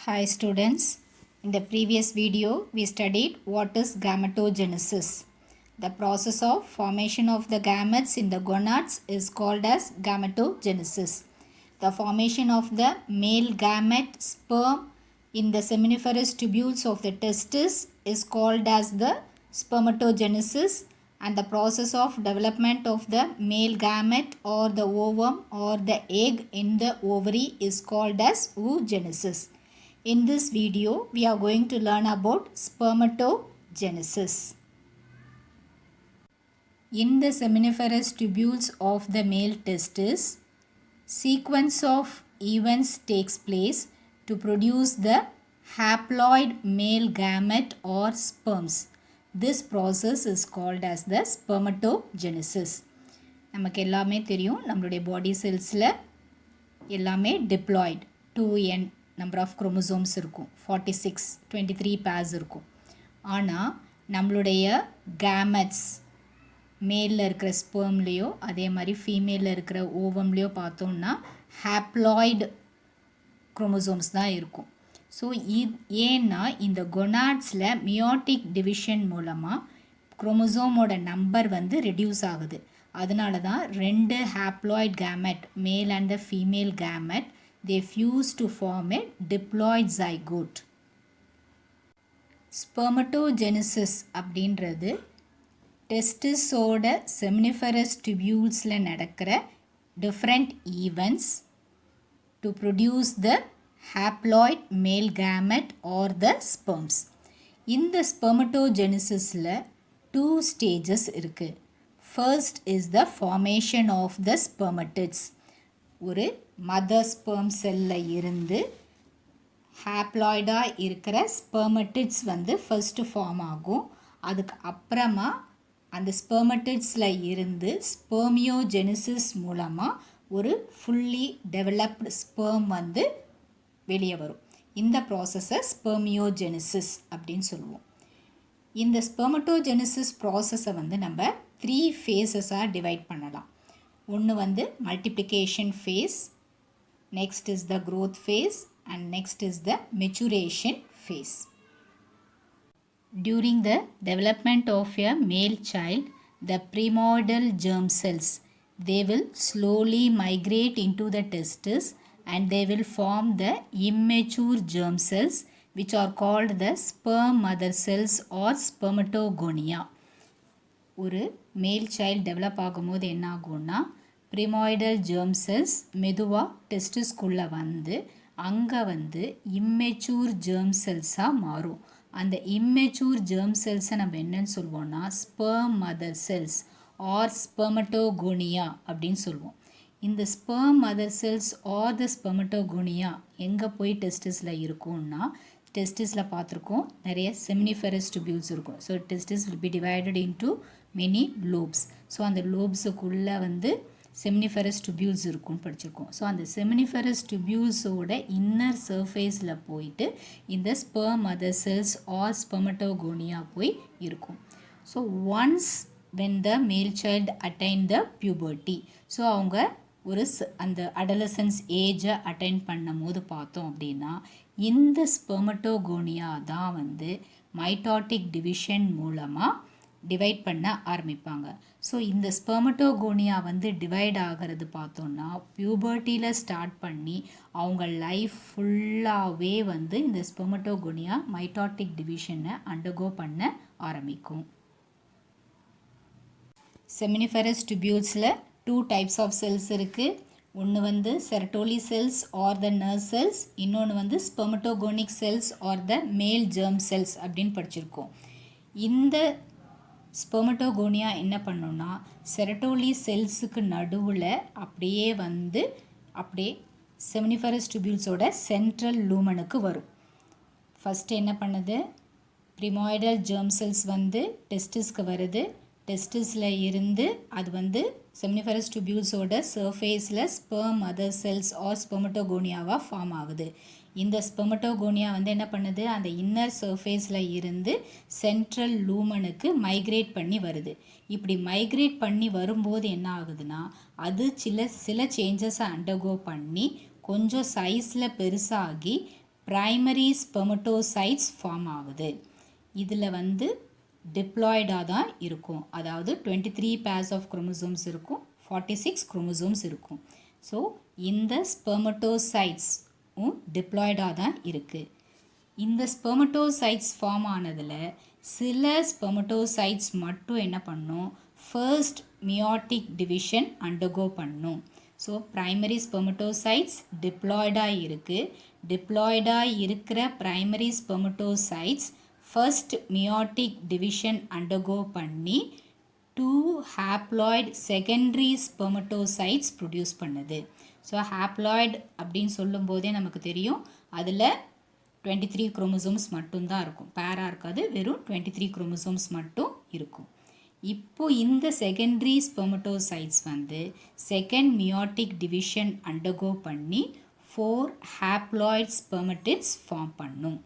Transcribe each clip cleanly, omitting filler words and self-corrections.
Hi students, in the previous video we studied what is gametogenesis. The process of formation of the gametes in the gonads is called as gametogenesis. The formation of the male gamete sperm in the seminiferous tubules of the testis is called as the spermatogenesis, and the process of development of the male gamete or the ovum or the egg in the ovary is called as oogenesis. In this video, we are going to learn about spermatogenesis. In the seminiferous tubules of the male testis, sequence of events takes place to produce the haploid male gamete or sperms. This process is called as the spermatogenesis. நமக்கு எல்லாமே தெரியும், நம்மளுடைய பாடி செல்ஸில் எல்லாமே diploid 2n number of chromosomes இருக்கும், 46 23 pairs இருக்கும். ஆனால் நம்மளுடைய gametes மேலில் இருக்கிற ஸ்பெர்ம்லேயோ அதே மாதிரி ஃபீமேலில் இருக்கிற ஓவம்லேயோ பார்த்தோம்னா ஹாப்ளாய்டு குரோமோசோம்ஸ் தான் இருக்கும். ஸோ ஏன்னா இந்த கொனாட்ஸில் மியோட்டிக் டிவிஷன் மூலமாக குரோமோசோமோட நம்பர் வந்து ரெடியூஸ் ஆகுது. அதனால தான் ரெண்டு haploid gamete male and the female gamete they fuse to form a diploid zygote. Spermatogenesis அப்படின்றது டெஸ்டிஸோட செமினிஃபரஸ் டியூபியூல்ஸில் நடக்கிற different events to produce the haploid male gamete or the sperms. இந்த ஸ்பெர்மட்டோஜெனிசிஸில் 2 ஸ்டேஜஸ் இருக்குது. First is the formation of the spermatids. ஒரு mother sperm செல்லில் இருந்து ஹாப்ளாய்டாக இருக்கிற ஸ்பெர்மட்டிட்ஸ் வந்து ஃபர்ஸ்ட்டு ஃபார்ம் ஆகும். அதுக்கு அப்புறமா அந்த ஸ்பெர்மட்டிட்ஸில் இருந்து ஸ்பெர்மியோஜெனிசிஸ் மூலமாக ஒரு ஃபுல்லி டெவலப்டு ஸ்பெர்ம் வந்து வெளியே வரும். இந்த ப்ராசஸை ஸ்பெர்மியோஜெனிசிஸ் அப்படின்னு சொல்லுவோம். இந்த ஸ்பெர்மட்டோஜெனிசிஸ் ப்ராசஸை வந்து நம்ம 3 ஃபேஸஸாக டிவைட் பண்ணலாம். ஒன்று வந்து multiplication phase, next is the growth phase, and next is the maturation phase. During the development of a male child, the primordial germ cells, they will slowly migrate into the testis and they will form the immature germ cells which are called the sperm mother cells or spermatogonia. ஒரு மேல் child develop ஆகும்போது என்ன ஆகும்னா ப்ரிமாய்டல் germ cells மெதுவாக டெஸ்டிஸ்குள்ளே வந்து அங்கே வந்து immature germ செல்ஸாக மாறும். அந்த இம்மெச்சூர் ஜெர்ம் செல்ஸை நம்ம என்னன்னு சொல்லுவோம்னா sperm mother cells or spermatogonia அப்படின்னு சொல்லுவோம். இந்த sperm mother cells or the spermatogonia எங்கே போய் டெஸ்டிஸில் இருக்கும்னா டெஸ்டிஸில் பார்த்துருக்கோம் நிறைய செமினிஃபெரஸ் டியூபியூல்ஸ் இருக்கும். So testis will be divided into many lobes. So அந்த லோப்ஸுக்குள்ளே வந்து செமினிஃபெரஸ் டியூபியூல்ஸ் இருக்கும்னு படிச்சிருக்கோம். ஸோ அந்த செமினிஃபெரஸ் டியூபியூல்ஸோட இன்னர் சர்ஃபேஸில் போயிட்டு இந்த sperm mother cells or spermatogonia போய் இருக்கும். ஸோ ஒன்ஸ் வென் த மேல் சைல்டு அட்டைன் த பியூபர்ட்டி, ஸோ அவங்க ஒரு அந்த அடலசன்ஸ் ஏஜை அட்டைன் பண்ணும் போது பார்த்தோம் அப்படின்னா இந்த ஸ்பெர்மட்டோகோனியா தான் வந்து மைட்டாட்டிக் டிவிஷன் மூலமாக டிவைட் பண்ண ஆரம்பிப்பாங்க. ஸோ இந்த ஸ்பெர்மட்டோகோனியா வந்து டிவைட் ஆகிறது பார்த்தோன்னா பியூபர்ட்டியில் ஸ்டார்ட் பண்ணி அவங்க லைஃப் ஃபுல்லாகவே வந்து இந்த ஸ்பெர்மட்டோகோனியா மைட்டாட்டிக் டிவிஷனை அண்டர்கோ பண்ண ஆரம்பிக்கும். செமினிஃபெரஸ் டியூபியூல்ஸில் 2 டைப்ஸ் ஆஃப் செல்ஸ் இருக்குது. ஒன்று வந்து Sertoli cells or the nerve cells, இன்னொன்று வந்து ஸ்பெர்மட்டோகோனிக் செல்ஸ் ஆர் த மேல் ஜெர்ம் செல்ஸ் அப்படின்னு படிச்சிருக்கோம். இந்த ஸ்பெர்மட்டோகோனியா என்ன பண்ணுன்னா செரட்டோலி செல்ஸுக்கு நடுவில் அப்படியே வந்து அப்படியே செமினிஃபெரஸ் டியூபியூல்ஸோட சென்ட்ரல் லூமனுக்கு வரும். ஃபஸ்ட்டு என்ன பண்ணுது ப்ரிமாய்டல் ஜெர்ம் செல்ஸ் வந்து டெஸ்டிஸ்க்கு வருது. டெஸ்டிஸில் இருந்து அது வந்து செமினிஃபெரஸ் டியூபியூல்ஸோட சர்ஃபேஸில் ஸ்பெர்ம் மதர் செல்ஸ் ஆர் ஸ்பெர்மட்டோகோனியாவாக ஃபார்ம் ஆகுது. இந்த ஸ்பெர்மட்டோகோனியா வந்து என்ன பண்ணுது அந்த இன்னர் சர்ஃபேஸில் இருந்து சென்ட்ரல் லூமனுக்கு மைக்ரேட் பண்ணி வருது. இப்படி மைக்ரேட் பண்ணி வரும்போது என்ன ஆகுதுன்னா அது சில சேஞ்சஸை அண்டர்கோ பண்ணி கொஞ்சம் சைஸில் பெருசாகி ப்ரைமரி ஸ்பெர்மட்டோசைட்ஸ் ஃபார்ம் ஆகுது. இதில் வந்து டிப்ளாய்டாக தான் இருக்கும். அதாவது 23 pairs ஆஃப் குரோமோசோம்ஸ் இருக்கும், 46 குரோமோசோம்ஸ் இருக்கும். ஸோ இந்த ஸ்பெர்மட்டோசைட்ஸும் டிப்ளாய்டாக தான் இருக்குது. இந்த ஸ்பெர்மட்டோசைட்ஸ் ஃபார்ம் ஆனதில் சில ஸ்பெர்மட்டோசைட்ஸ் மட்டும் என்ன பண்ணும், ஃபர்ஸ்ட் மியாட்டிக் டிவிஷன் அண்டர்கோ பண்ணும். ஸோ ப்ரைமரி ஸ்பெர்மட்டோசைட்ஸ் டிப்ளாய்டாக இருக்குது. டிப்ளாய்டாக இருக்கிற primary spermatocytes first meiotic division undergo பண்ணி 2 ஹாப்ளாய்டு செகண்டரி ஸ்பெர்மட்டோசைட்ஸ் ப்ரொடியூஸ் பண்ணுது. ஸோ ஹாப்ளாய்டு அப்படின்னு சொல்லும்போதே நமக்கு தெரியும், அதில் 23 குரோமோசோம்ஸ் மட்டும்தான் இருக்கும், பேராக இருக்காது, வெறும் 23 குரோமோசோம்ஸ் மட்டும் இருக்கும். இப்போ இந்த செகண்டரி ஸ்பெர்மட்டோசைட்ஸ் வந்து செகண்ட் மியாட்டிக் டிவிஷன் அண்டர்கோ பண்ணி 4 ஹாப்ளாய்டு ஸ்பெர்மட்டிட்ஸ் ஃபார்ம் பண்ணும்.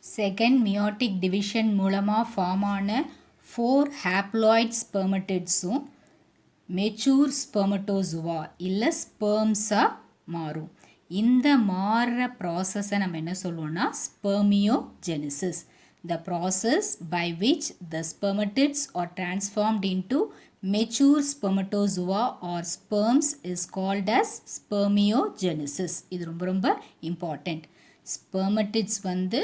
செகண்ட் மியாட்டிக் டிவிஷன் மூலமாக ஃபார்ம் ஆன 4 ஹாப்ளாய்டு ஸ்பெர்மட்டிட்ஸும் மெச்சூர் ஸ்பெர்மட்டோசுவா இல்லை ஸ்பெர்ம்ஸாக மாறும். இந்த மாறுற ப்ராசஸை நம்ம என்ன சொல்லுவோம்னா spermiogenesis. The process by which the spermatids are transformed into mature spermatozoa or sperms is called as spermiogenesis. இது ரொம்ப ரொம்ப important. Spermatids வந்து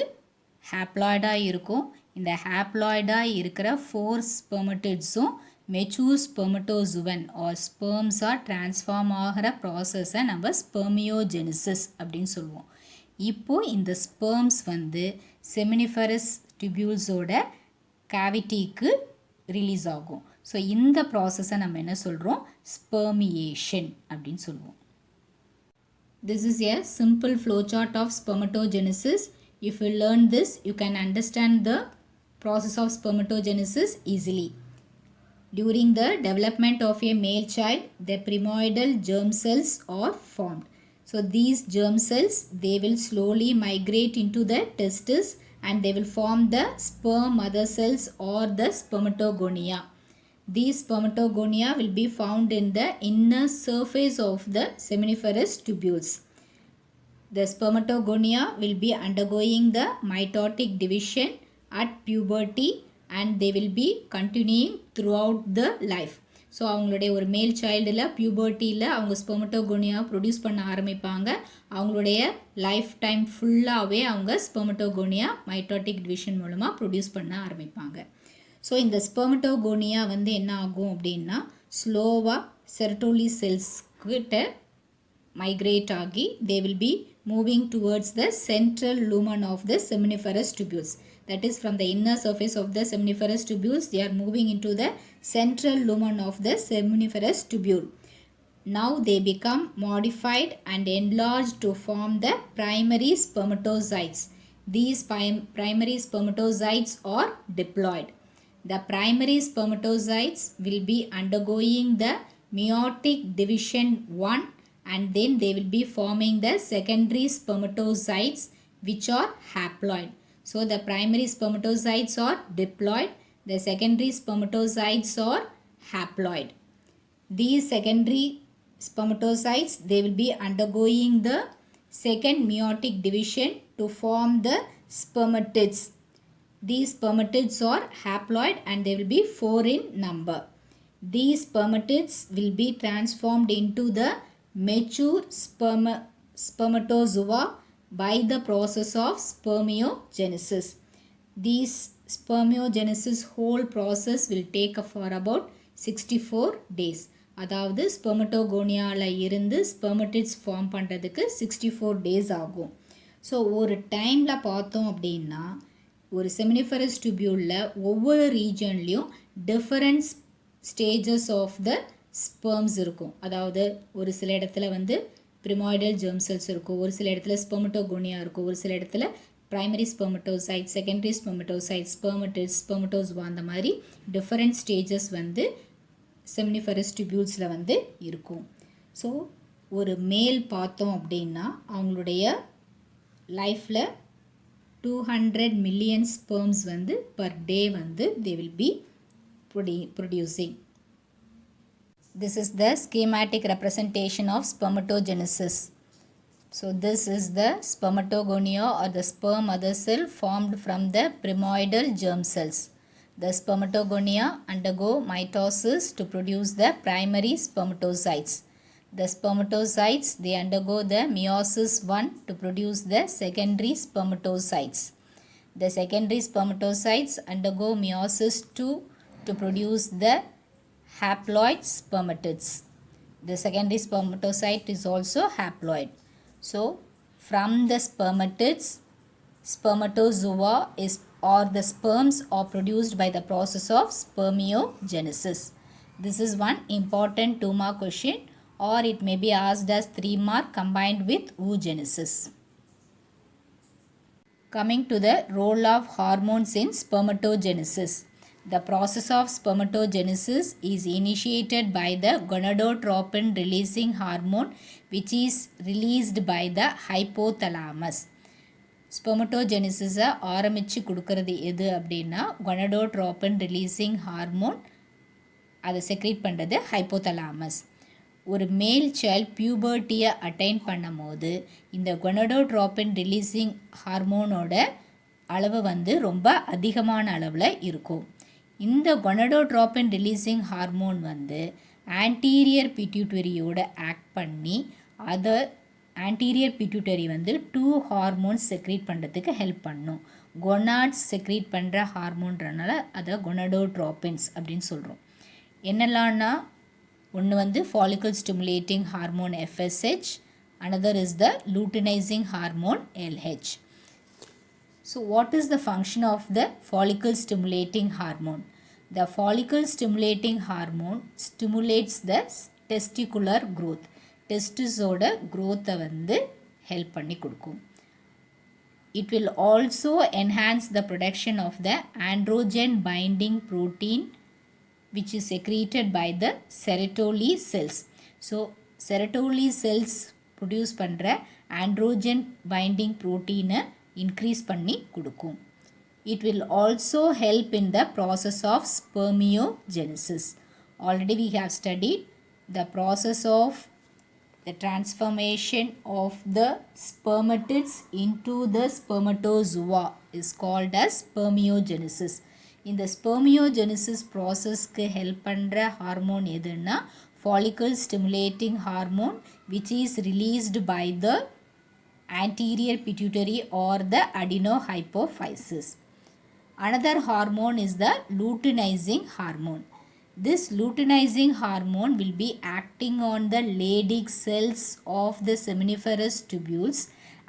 ஹாப்ளாய்டாக இருக்கும். இந்த ஹாப்ளாய்டாக இருக்கிற 4 ஸ்பெர்மட்டிட்ஸும் மெச்சூர் ஸ்பெர்மட்டோசுவன் ஆர் ஸ்பெர்ம்ஸாக டிரான்ஸ்ஃபார்ம் ஆகிற ப்ராசஸை நம்ம ஸ்பெர்மியோஜெனிசிஸ் அப்படின்னு சொல்லுவோம். இப்போது இந்த ஸ்பெர்ம்ஸ் வந்து செமினிஃபரஸ் டியூபியூல்ஸோட கேவிட்டிக்கு ரிலீஸ் ஆகும். ஸோ இந்த ப்ராசஸை நம்ம என்ன சொல்கிறோம், ஸ்பெர்மியேஷன் அப்படின்னு சொல்லுவோம். This is a simple flowchart of spermatogenesis. If you learn this, you can understand the process of spermatogenesis easily. During the development of a male child, the premoidal germ cells are formed. So these germ cells, they will slowly migrate into the testis and they will form the sperm mother cells or the spermatogonia. These spermatogonia will be found in the inner surface of the seminiferous tubules. The spermatogonia will be undergoing the mitotic division at puberty and they will be continuing throughout the life. So அவங்களுடைய ஒரு மேல் சைல்டில் பியூபர்ட்டியில் அவங்க spermatogonia produce பண்ண ஆரம்பிப்பாங்க. அவங்களுடைய life time ஃபுல்லாகவே அவங்க spermatogonia mitotic division மூலமாக ப்ரொடியூஸ் பண்ண ஆரம்பிப்பாங்க. ஸோ இந்த ஸ்பெர்மட்டோகோனியா வந்து என்ன ஆகும் அப்படின்னா ஸ்லோவாக செரட்டோலி செல்ஸ் கிட்ட migrate ஆகி they will be moving towards the central lumen of the seminiferous tubules. That is, from the inner surface of the seminiferous tubules, they are moving into the central lumen of the seminiferous tubule. Now they become modified and enlarged to form the primary spermatozoites. These primary spermatozoites are diploid. The primary spermatozoites will be undergoing the meiotic division 1 and then they will be forming the secondary spermatozoites which are haploid. So the primary spermatozoites are diploid, the secondary spermatozoites are haploid. These secondary spermatozoites, they will be undergoing the second meiotic division to form the spermatids. These spermatids are haploid and they will be 4 in number. These spermatids will be transformed into the mature spermatozoa by the process of spermiogenesis. This spermiogenesis whole process will take for about 64 days. அதாவது ஸ்பெர்மட்டோகோனியாவில் இருந்து ஸ்பெர்மட்டிட்ஸ் form பண்ணுறதுக்கு 64 days ஆகும். So ஒரு டைமில் பார்த்தோம் அப்படின்னா ஒரு seminiferous டியூபியூலில் ஒவ்வொரு ரீஜன்லேயும் difference stages of the sperms இருக்கும். அதாவது ஒரு சில இடத்துல வந்து ப்ரிமாய்டல் ஜெர்ம் செல்ஸ் இருக்கும், ஒரு சில இடத்துல ஸ்பெர்மட்டோகோனியா இருக்கும், ஒரு சில இடத்துல ப்ரைமரி ஸ்பெர்மட்டோசைட், செகண்டரி ஸ்பெர்மட்டோசைட், ஸ்பெர்மட்டிட்ஸ், ஸ்பெர்மட்டோசுவா, அந்த மாதிரி டிஃபரண்ட் ஸ்டேஜஸ் வந்து செமினிஃபரஸ் டியூபியூல்ஸில் வந்து இருக்கும். ஸோ ஒரு மேல் பார்த்தோம் அப்படின்னா அவங்களுடைய லைஃப்பில் 200 மில்லியன் ஸ்பெர்ம்ஸ் வந்து பர் டே வந்து they will be producing. This is the schematic representation of spermatogenesis. So this is the spermatogonia or the sperm mother cell formed from the primordial germ cells. The spermatogonia undergo mitosis to produce the primary spermatocytes. The spermatocytes, they undergo the meiosis 1 to produce the secondary spermatocytes. The secondary spermatocytes undergo meiosis 2 to produce the haploid spermatids. The secondary spermatocyte is also haploid. So from the spermatids, spermatozoa is or the sperms are produced by the process of spermiogenesis. This is one important 2-mark question, or it may be asked as 3-mark combined with oogenesis. Coming to the role of hormones in spermatogenesis. The process of spermatogenesis is initiated by the gonadotropin releasing hormone, which is released by the hypothalamus. ஸ்பெர்மட்டோஜெனிசிஸை ஆரம்பித்து கொடுக்கறது எது அப்படின்னா gonadotropin releasing hormone, அதை secrete பண்ணுறது hypothalamus. ஒரு மேல் child பியூபர்ட்டியை attain பண்ணும் போது இந்த கொனடோட்ரோபின் ரிலீசிங் ஹார்மோனோட அளவு ரொம்ப அதிகமான அளவில் இருக்கும். இந்த gonadotropin releasing hormone anterior பிட்யூட்டரியோட act பண்ணி அதை ஆன்டீரியர் பிட்யூட்டரி 2 ஹார்மோன்ஸ் செக்ரேட் பண்ணுறதுக்கு ஹெல்ப் பண்ணும். கொனாட்ஸ் செக்ரேட் பண்ணுற ஹார்மோன்றனால அதை கொனடோட்ரோபின்ஸ் அப்படின்னு சொல்கிறோம். என்னெல்லாம்னா ஒன்று follicle stimulating hormone FSH, another is the luteinizing hormone LH. So what is the function of the follicle stimulating hormone? The follicle stimulating hormone stimulates the testicular growth. டெஸ்டிஸோட growth-ஐ help பண்ணி கொடுக்கும். It will also enhance the production of the androgen binding protein, which is secreted by the Sertoli cells. So Sertoli cells produce பண்ணுற androgen binding protein-ஐ increase பண்ணி கொடுக்கும். It will also help in the process of spermiogenesis. Already we have studied the process of the transformation of the spermatids into the spermatozoa is called as spermiogenesis. In the spermiogenesis process க்கு help பண்ற hormone எதுன்னா follicle stimulating hormone, which is released by the anterior pituitary or the adenohypophysis. Another hormone is the luteinizing hormone. This luteinizing hormone will be acting on the Leydig cells of the seminiferous tubules,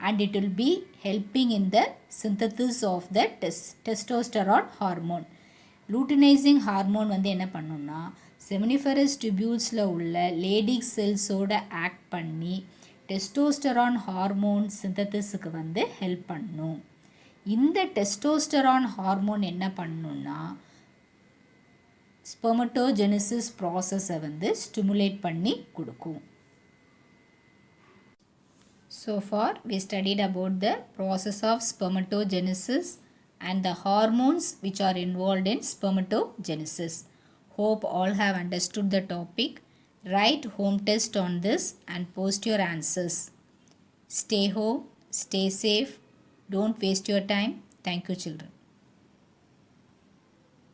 and it will be helping in the synthesis of the testosterone hormone. Luteinizing hormone என்ன பண்ணும்னா seminiferous tubulesல உள்ள Leydig cellsோட act பண்ணி testosterone hormone synthesisக்கு help பண்ணும். இந்த testosterone hormone என்ன பண்ணும்னா spermatogenesis process-ஐ stimulate பண்ணி கொடுக்கும். So far we studied about the process of spermatogenesis and the hormones which are involved in spermatogenesis. Hope all have understood the topic. Write home test on this and post your answers. Stay home, stay safe, don't waste your time. Thank you, children.